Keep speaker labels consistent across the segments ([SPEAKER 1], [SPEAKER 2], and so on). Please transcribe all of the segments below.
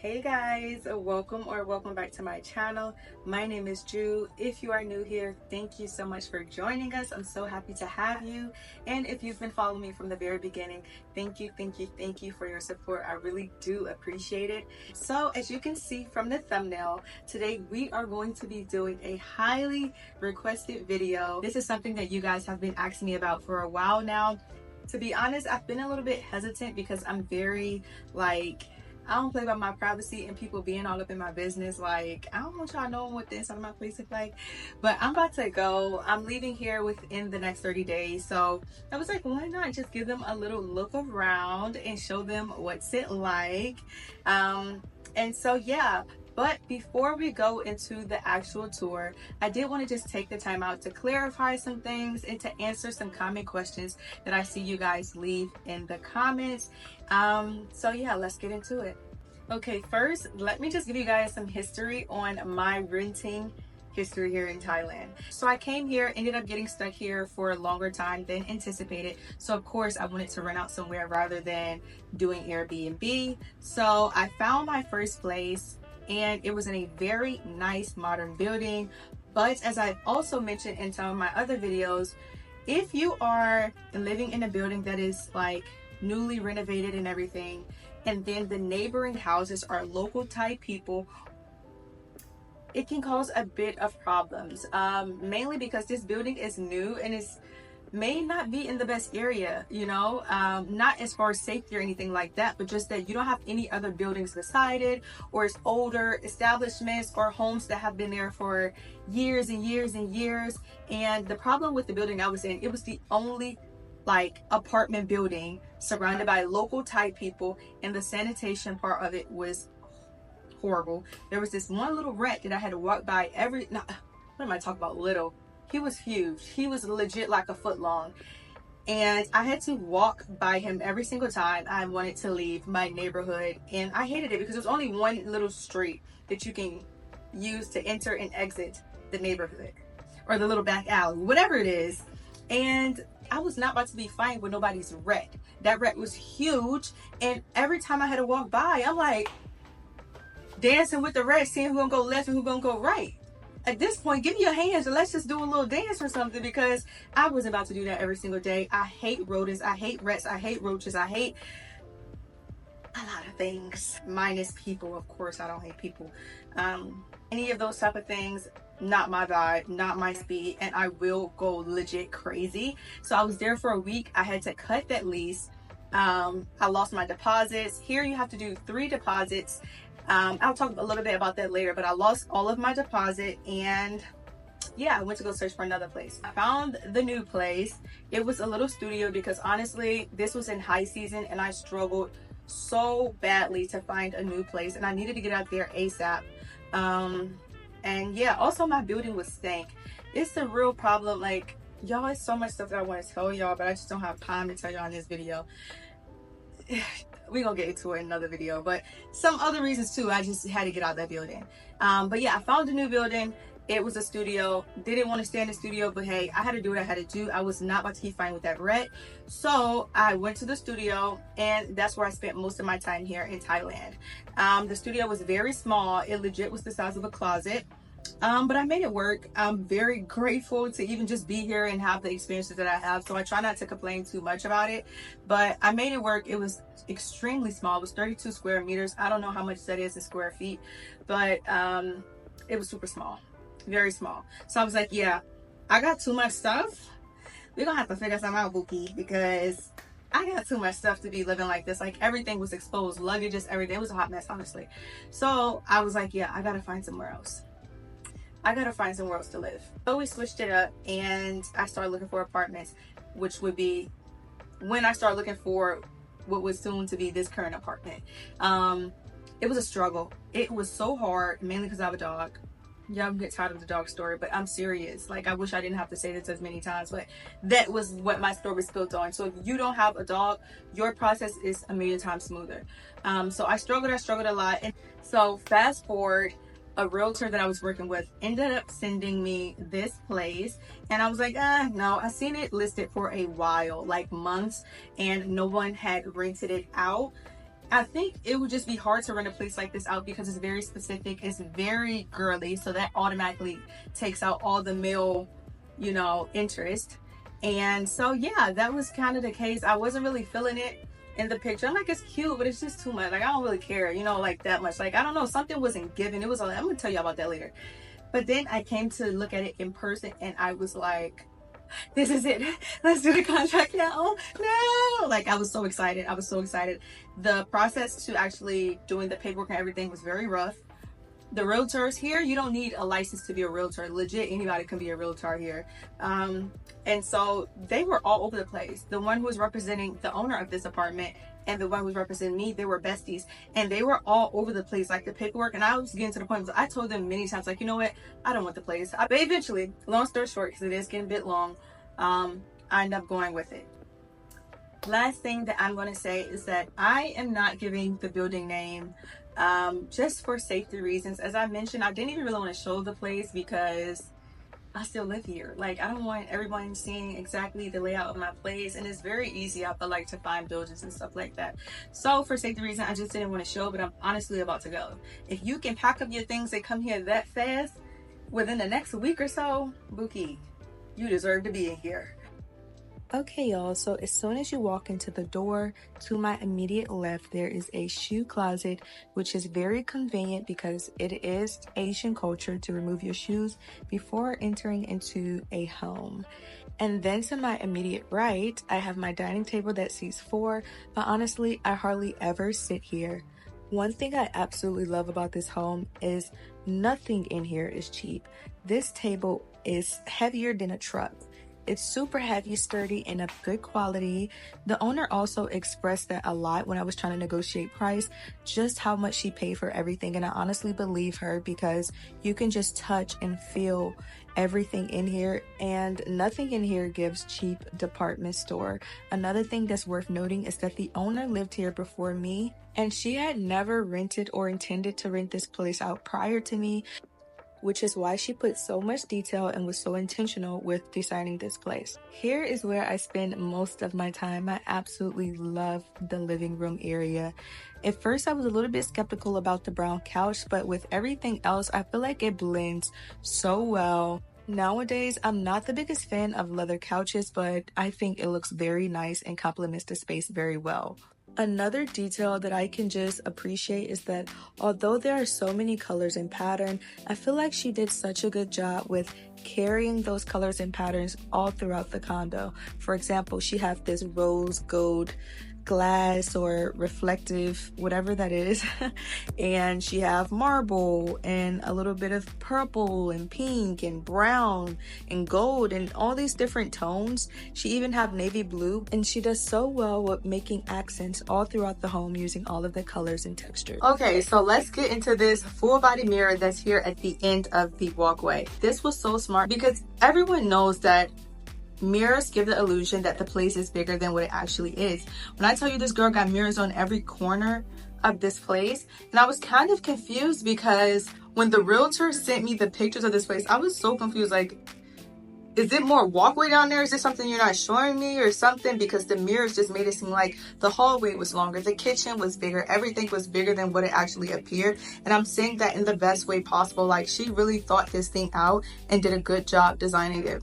[SPEAKER 1] Hey guys, welcome back to my channel. My name is Ju. If you are new here, thank you so much for joining us. I'm so happy to have you. And if you've been following me from the very beginning, thank you for your support. I really do appreciate it. So as you can see from the thumbnail, today we are going to be doing a highly requested video. This is something that you guys have been asking me about for a while now. To be honest, I've been a little bit hesitant because I'm very I don't play by my privacy and people being all up in my business. I don't want y'all knowing what the inside of my place is like. But I'm about to go. I'm leaving here within the next 30 days. So I was like, why not just give them a little look around and show them what's it like. And so, yeah. But before we go into the actual tour, I did want to just take the time out to clarify some things and to answer some common questions that I see you guys leave in the comments. So yeah, let's get into it. Okay, first, let me just give you guys some history on my renting history here in Thailand. So I came here, ended up getting stuck here for a longer time than anticipated. So of course I wanted to rent out somewhere rather than doing Airbnb. So I found my first place, and it was in a very nice modern building. But as I've also mentioned in some of my other videos, if you are living in a building that is newly renovated and everything, and then the neighboring houses are local Thai people, it can cause a bit of problems, mainly because this building is new and it's may not be in the best area, not as far as safety or anything like that, but just that you don't have any other buildings beside it, or it's older establishments or homes that have been there for years and years and years. And the problem with the building I was in, it was the only apartment building surrounded by local Thai people, and the sanitation part of it was horrible. There was this one little rat that I had to walk by what am I talking about little? He was huge. He was legit like a foot long. And I had to walk by him every single time I wanted to leave my neighborhood. And I hated it because there's only one little street that you can use to enter and exit the neighborhood, or the little back alley, whatever it is. And I was not about to be fighting with nobody's rat. That rat was huge. And every time I had to walk by, I'm like dancing with the rat, seeing who gonna go left and who gonna go right. At this point, give me your hands and let's just do a little dance or something, because I was about to do that every single day. I hate rodents, I hate rats, I hate roaches, I hate a lot of things. Minus people, of course, I don't hate people. Any of those type of things, not my vibe, not my speed, and I will go legit crazy. So I was there for a week. I had to cut that lease. I lost my deposits. Here you have to do 3 deposits. I'll talk a little bit about that later, but I lost all of my deposit, and yeah, I went to go search for another place. I found the new place. It was a little studio because honestly, this was in high season and I struggled so badly to find a new place, and I needed to get out there ASAP. And yeah, also my building was stank. It's a real problem. Y'all, it's so much stuff that I want to tell y'all, but I just don't have time to tell y'all in this video. We're gonna get into it in another video, but some other reasons too, I just had to get out of that building. But yeah, I found a new building. It was a studio. Didn't want to stay in the studio, but hey, I had to do what I had to do. I was not about to keep fighting with that rat. So I went to the studio, and that's where I spent most of my time here in Thailand. The studio was very small. It legit was the size of a closet. But I made it work. I'm very grateful to even just be here and have the experiences that I have. So I try not to complain too much about it, but I made it work. It was extremely small. It was 32 square meters. I don't know how much that is in square feet, but it was super small, very small. So I was like, yeah, I got too much stuff. We're gonna have to figure something out, Bookie, because I got too much stuff to be living like this. Everything was exposed, luggages, everything. It was a hot mess, honestly. So I was like, yeah, I gotta find somewhere else. I gotta find somewhere else to live. So we switched it up, and I started looking for apartments, which would be when I started looking for what was soon to be this current apartment. It was a struggle. It was so hard, mainly because I have a dog. Y'all get tired of the dog story, but I'm serious. I wish I didn't have to say this as many times, but that was what my story was built on. So if you don't have a dog, your process is a million times smoother. So I struggled a lot. And so fast forward, a realtor that I was working with ended up sending me this place, and I was like, no, I seen it listed for a while, months, and no one had rented it out. I think it would just be hard to rent a place like this out because it's very specific, it's very girly, so that automatically takes out all the male, you know, interest. And so yeah, that was kind of the case. I wasn't really feeling it in the picture. I'm like, it's cute, but it's just too much. Like, I don't really care, you know, like that much. Like, I don't know, something wasn't given. It was like, I'm gonna tell you about that later. But then I came to look at it in person and I was like, this is it. Let's do the contract now. No, like I was so excited. I was so excited. The process to actually doing the paperwork and everything was very rough. The realtors here, you don't need a license to be a realtor. Legit, anybody can be a realtor here. And so they were all over the place. The one who was representing the owner of this apartment and the one who was representing me, they were besties, and they were all over the place, like the paperwork. And I was getting to the point where I told them many times, like, you know what, I don't want the place. But eventually, long story short, because it is getting a bit long, I ended up going with it. Last thing that I'm going to say is that I am not giving the building name just for safety reasons. As I mentioned, I didn't even really want to show the place because I still live here. Like, I don't want everyone seeing exactly the layout of my place, and it's very easy, I feel like, to find buildings and stuff like that. So for safety reasons, I just didn't want to show, but I'm honestly about to go. If you can pack up your things and come here that fast within the next week or so, Buki, you deserve to be in here. Okay, y'all, so as soon as you walk into the door, to my immediate left, there is a shoe closet, which is very convenient because it is Asian culture to remove your shoes before entering into a home. And then to my immediate right, I have my dining table that seats 4, but honestly, I hardly ever sit here. One thing I absolutely love about this home is nothing in here is cheap. This table is heavier than a truck. It's super heavy, sturdy, and of good quality. The owner also expressed that a lot when I was trying to negotiate price, just how much she paid for everything. And I honestly believe her because you can just touch and feel everything in here, and nothing in here gives cheap department store. Another thing that's worth noting is that the owner lived here before me, and she had never rented or intended to rent this place out prior to me, which is why she put so much detail and was so intentional with designing this place. Here is where I spend most of my time. I absolutely love the living room area. At first, I was a little bit skeptical about the brown couch, but with everything else, I feel like it blends so well. Nowadays, I'm not the biggest fan of leather couches, but I think it looks very nice and complements the space very well. Another detail that I can just appreciate is that although there are so many colors and patterns, I feel like she did such a good job with carrying those colors and patterns all throughout the condo. For example, she has this rose gold glass or reflective, whatever that is, and she have marble and a little bit of purple and pink and brown and gold and all these different tones. She even have navy blue, and she does so well with making accents all throughout the home using all of the colors and textures. Okay, so let's get into this full body mirror that's here at the end of the walkway. This was so smart because everyone knows that mirrors give the illusion that the place is bigger than what it actually is. When I tell you this girl got mirrors on every corner of this place, and I was kind of confused because when the realtor sent me the pictures of this place, I was so confused, like, is it more walkway down there? Is this something you're not showing me or something? Because the mirrors just made it seem like the hallway was longer, the kitchen was bigger, everything was bigger than what it actually appeared. And I'm saying that in the best way possible. Like, she really thought this thing out and did a good job designing it.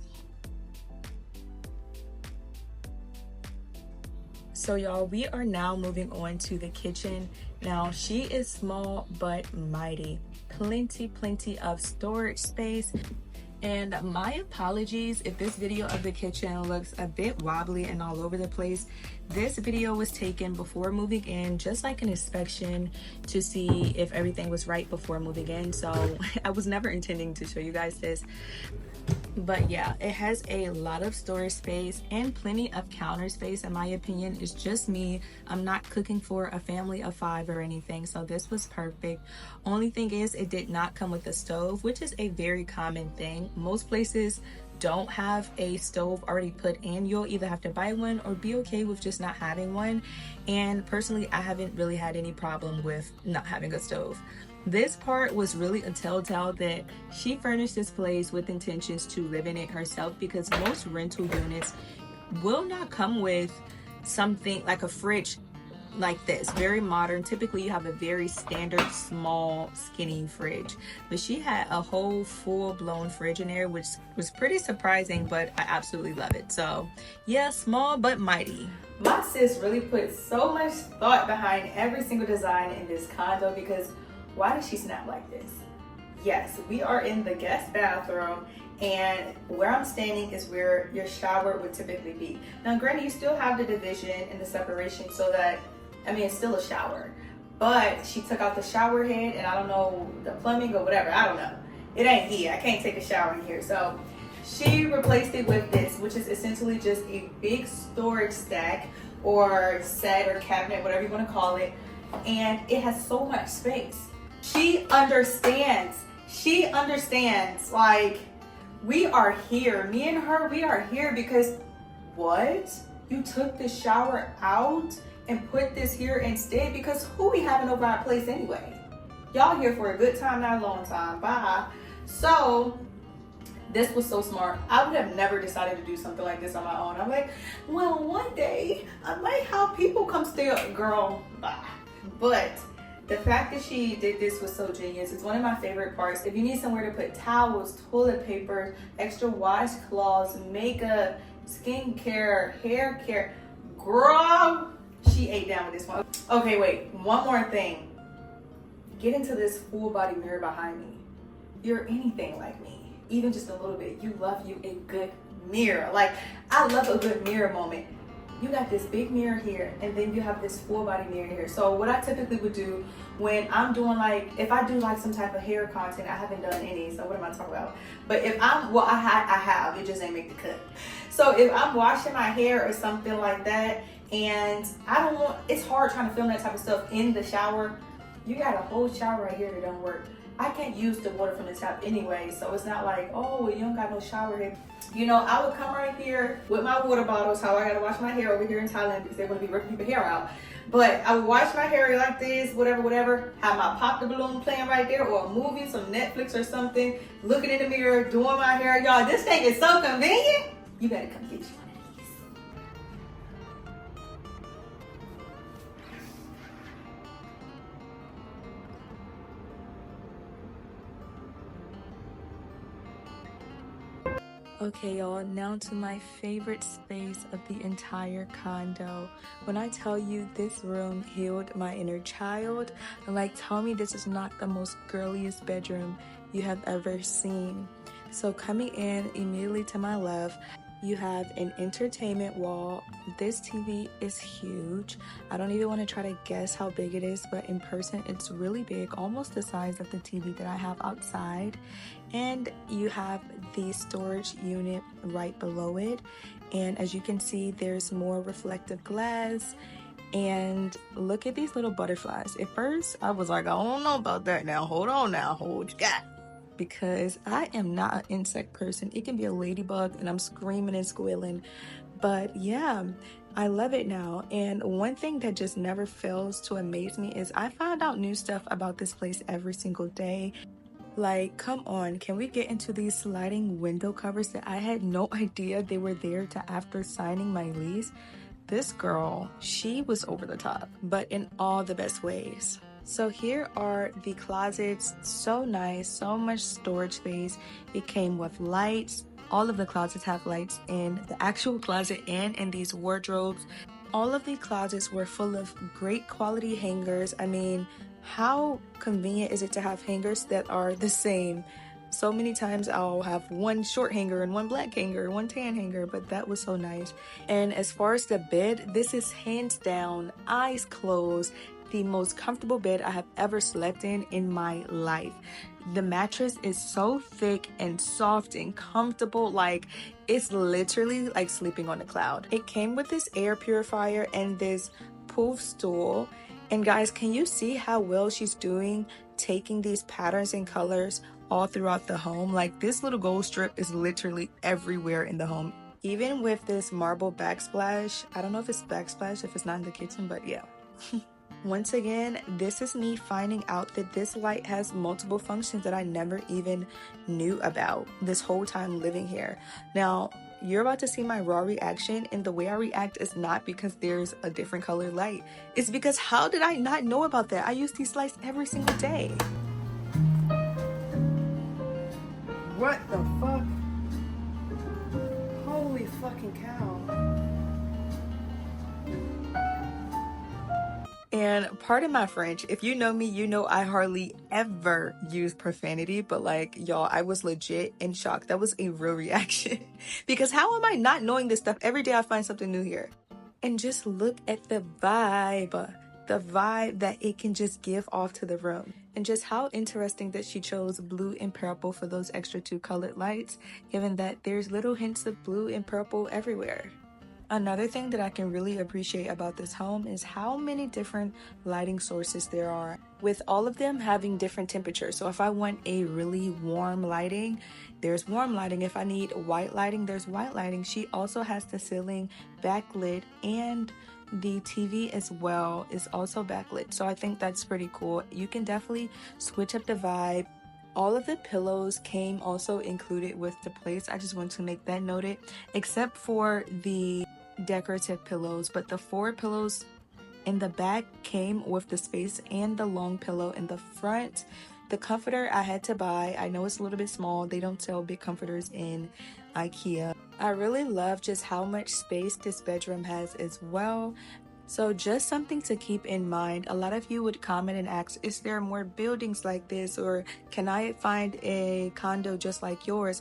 [SPEAKER 1] So y'all, we are now moving on to the kitchen. Now, she is small but mighty. Plenty of storage space. And my apologies if this video of the kitchen looks a bit wobbly and all over the place. This video was taken before moving in, just like an inspection to see if everything was right before moving in. So I was never intending to show you guys this. But yeah, it has a lot of storage space and plenty of counter space. In my opinion, it's just me. I'm not cooking for a family of 5 or anything, so this was perfect. Only thing is, it did not come with a stove, which is a very common thing. Most places don't have a stove already put in. You'll either have to buy one or be okay with just not having one. And personally, I haven't really had any problem with not having a stove. This part was really a telltale that she furnished this place with intentions to live in it herself, because most rental units will not come with something like a fridge like this, very modern. Typically you have a very standard small skinny fridge, but she had a whole full-blown fridge in there, which was pretty surprising, but I absolutely love it. So yeah, small but mighty. My sis really put so much thought behind every single design in this condo, because why did she snap like this? Yes, we are in the guest bathroom, and where I'm standing is where your shower would typically be. Now granted, you still have the division and the separation, so that, I mean, it's still a shower, but she took out the shower head, and I don't know, the plumbing or whatever, I don't know. It ain't here, I can't take a shower in here. So she replaced it with this, which is essentially just a big storage stack or set or cabinet, whatever you want to call it, and it has so much space. She understands, like, we are here, me and her, we are here because what? You took the shower out and put this here instead? Because who we having over our place anyway? Y'all here for a good time, not a long time. Bye. So this was so smart. I would have never decided to do something like this on my own. I'm like, well, one day I might have people come stay up. Girl, bye. But the fact that she did this was so genius. It's one of my favorite parts. If you need somewhere to put towels, toilet paper, extra washcloths, makeup, skincare, hair care, girl, she ate down with this one. Okay, wait, one more thing. Get into this full body mirror behind me. You're anything like me, even just a little bit. You love you a good mirror. Like, I love a good mirror moment. You got this big mirror here, and then you have this full body mirror here. So what I typically would do when I'm doing, like, if I do like some type of hair content, I haven't done any, so what am I talking about? But if I'm, well, I have, it just ain't make the cut. So if I'm washing my hair or something like that, and I don't want, it's hard trying to film that type of stuff in the shower. You got a whole shower right here that don't work. I can't use the water from the tap anyway, so it's not like, oh, well, you don't got no shower head. You know, I would come right here with my water bottles, how I gotta wash my hair over here in Thailand because they're gonna be ripping people's hair out. But I would wash my hair like this, whatever, have my Pop the Balloon playing right there, or a movie, some Netflix or something, looking in the mirror, doing my hair. Y'all, this thing is so convenient. You better come get you one of these. Okay, y'all, now to my favorite space of the entire condo. When I tell you this room healed my inner child, like, tell me this is not the most girliest bedroom you have ever seen. So coming in immediately to my left, you have an entertainment wall. This TV is huge. I don't even want to try to guess how big it is, but in person it's really big, almost the size of the TV that I have outside. And you have the storage unit right below it, and as you can see, there's more reflective glass. And look at these little butterflies. At first I was like, I don't know about that. Now hold on, now hold what you got, because I am not an insect person. It can be a ladybug and I'm screaming and squealing, but yeah, I love it now. And one thing that just never fails to amaze me is I find out new stuff about this place every single day. Like, come on, can we get into these sliding window covers that I had no idea they were there to after signing my lease? This girl, she was over the top, but in all the best ways. So here are the closets. So nice, so much storage space. It came with lights. All of the closets have lights in the actual closet and in these wardrobes. All of the closets were full of great quality hangers. I mean, how convenient is it to have hangers that are the same? So many times I'll have one short hanger and one black hanger, one tan hanger, but that was so nice. And as far as the bed, this is hands down, eyes closed, the most comfortable bed I have ever slept in my life. The mattress is so thick and soft and comfortable, like it's literally like sleeping on a cloud. It came with this air purifier and this poof stool. And guys, can you see how well she's doing taking these patterns and colors all throughout the home? Like, this little gold strip is literally everywhere in the home. Even with this marble backsplash, I don't know if it's backsplash, if it's not in the kitchen, but yeah. Once again, this is me finding out that this light has multiple functions that I never even knew about this whole time living here. Now, you're about to see my raw reaction, and the way I react is not because there's a different colored light. It's because how did I not know about that? I use these lights every single day. What the fuck? Holy fucking cow. And pardon my French, if you know me, you know I hardly ever use profanity, but like, y'all, I was legit in shock. That was a real reaction. Because how am I not knowing this stuff? Every day I find something new here. And just look at the vibe that it can just give off to the room. And just how interesting that she chose blue and purple for those extra 2 colored lights, given that there's little hints of blue and purple everywhere. Another thing that I can really appreciate about this home is how many different lighting sources there are, with all of them having different temperatures. So if I want a really warm lighting, there's warm lighting. If I need white lighting, there's white lighting. She also has the ceiling backlit, and the TV as well is also backlit. So I think that's pretty cool. You can definitely switch up the vibe. All of the pillows came also included with the place. I just want to make that noted, except for the decorative pillows, but the 4 pillows in the back came with the space and the long pillow in the front. The comforter I had to buy. I know it's a little bit small. They don't sell big comforters in IKEA. I really love just how much space this bedroom has as well. So just something to keep in mind. A lot of you would comment and ask, is there more buildings like this, or can I find a condo just like yours?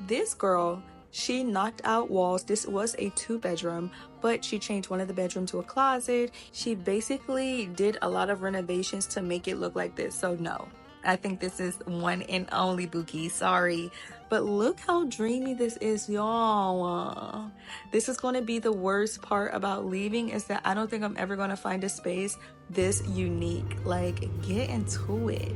[SPEAKER 1] This girl, she knocked out walls. This was a 2-bedroom, but she changed one of the bedrooms to a closet. She basically did a lot of renovations to make it look like this. So no, I think this is one and only Buki. Sorry. But look how dreamy this is, y'all. This is going to be the worst part about leaving, is that I don't think I'm ever going to find a space this unique. Like, get into it.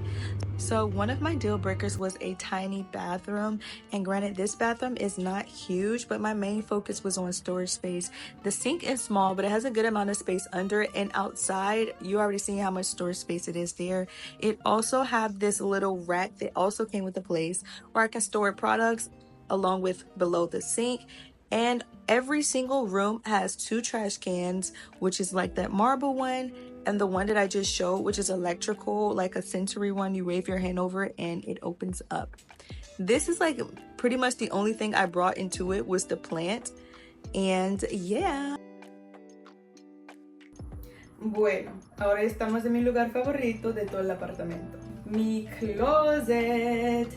[SPEAKER 1] So one of my deal breakers was a tiny bathroom, and granted, this bathroom is not huge, but my main focus was on storage space. The sink is small, but it has a good amount of space under it, and outside you already see how much storage space it is there. It also have this little rack that also came with the place where I can store products along with below the sink. And every single room has 2 trash cans, which is like that marble one, and the one that I just showed, which is electrical, like a sensory one. You wave your hand over it and it opens up. This is like pretty much the only thing I brought into it was the plant. And yeah. Bueno, ahora estamos en mi lugar favorito de todo el apartamento. Mi closet.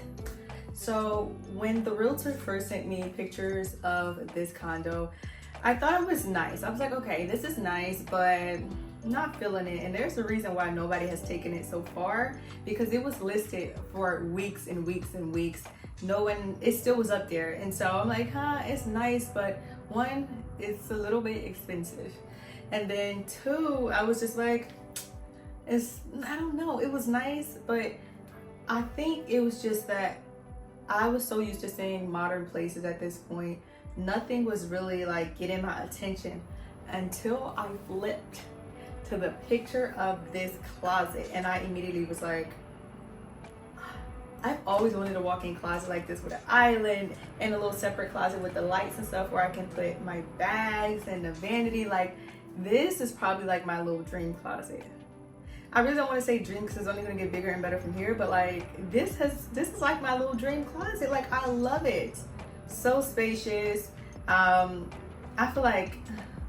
[SPEAKER 1] So when the realtor first sent me pictures of this condo, I thought it was nice. I was like, okay, this is nice, but not feeling it. And there's a reason why nobody has taken it so far, because it was listed for weeks and weeks and weeks. No one, it still was up there. And so I'm like, it's nice, but 1, it's a little bit expensive. And then 2, I was just like, I don't know, it was nice, but I think it was just that I was so used to seeing modern places at this point. Nothing was really like getting my attention until I flipped to the picture of this closet, and I immediately was like, I've always wanted a walk-in closet like this with an island and a little separate closet with the lights and stuff where I can put my bags and the vanity. Like, this is probably like my little dream closet. I really don't want to say dream because it's only going to get bigger and better from here, but like this is like my little dream closet. Like, I love it. So spacious. I feel like,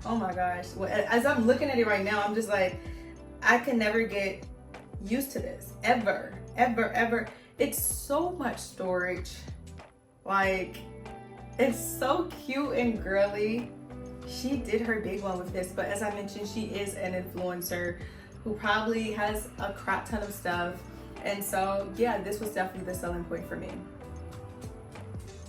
[SPEAKER 1] oh my gosh, as I'm looking at it right now, I'm just like, I can never get used to this ever. It's so much storage. Like, it's so cute and girly. She did her big one with this, but as I mentioned, she is an influencer who probably has a crap ton of stuff. And so yeah, this was definitely the selling point for me.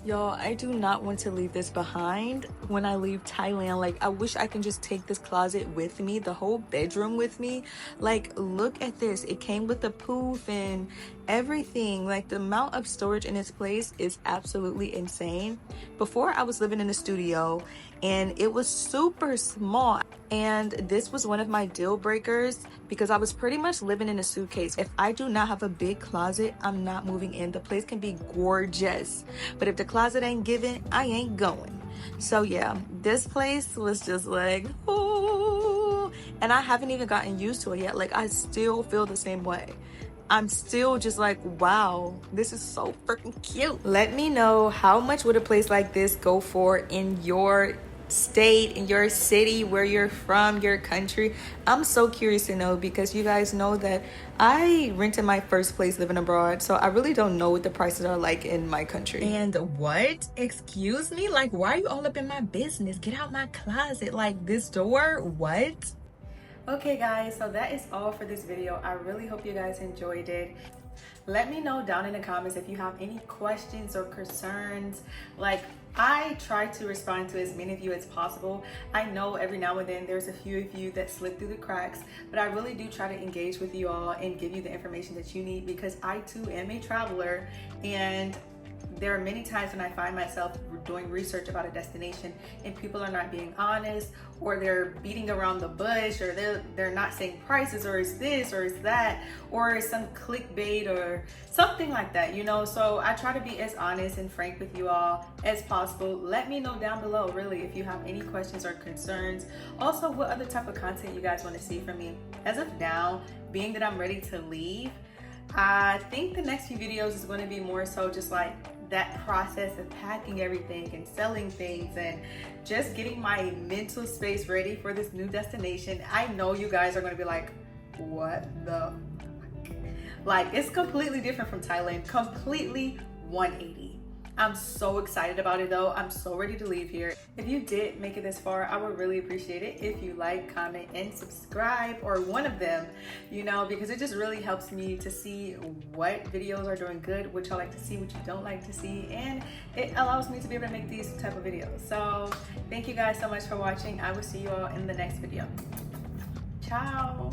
[SPEAKER 1] Y'all, I do not want to leave this behind when I leave Thailand. Like, I wish I can just take this closet with me, the whole bedroom with me. Like, look at this. It came with the poof and everything. Like, the amount of storage in this place is absolutely insane. Before, I was living in a studio and it was super small. And this was one of my deal breakers because I was pretty much living in a suitcase. If I do not have a big closet, I'm not moving in. The place can be gorgeous, but if the closet ain't giving, I ain't going. So yeah, this place was just like, oh, and I haven't even gotten used to it yet. Like I still feel the same way. I'm still just like, wow, this is so freaking cute. Let me know, how much would a place like this go for in your state, in your city, where you're from, your country? I'm so curious to know, because you guys know that I rented my first place living abroad, so I really don't know what the prices are like in my country. And what? Excuse me? Like, why are you all up in my business? Get out my closet. Like, this door? What? Okay guys, so that is all for this video. I really hope you guys enjoyed it. Let me know down in the comments if you have any questions or concerns. Like, I try to respond to as many of you as possible. I know every now and then there's a few of you that slip through the cracks, but I really do try to engage with you all and give you the information that you need, because I too am a traveler, and there are many times when I find myself doing research about a destination and people are not being honest, or they're beating around the bush, or they're not saying prices, or is this or is that, or is some clickbait or something like that, you know. So I try to be as honest and frank with you all as possible. Let me know down below really if you have any questions or concerns. Also, what other type of content you guys want to see from me. As of now, being that I'm ready to leave, I think the next few videos is going to be more so just like that process of packing everything and selling things and just getting my mental space ready for this new destination. I know you guys are going to be like, what the fuck? Like, it's completely different from Thailand, completely 180. I'm so excited about it though. I'm so ready to leave here. If you did make it this far, I would really appreciate it if you like, comment, and subscribe, or one of them, you know, because it just really helps me to see what videos are doing good, what y'all like to see, what you don't like to see, and it allows me to be able to make these type of videos. So thank you guys so much for watching. I will see you all in the next video. Ciao.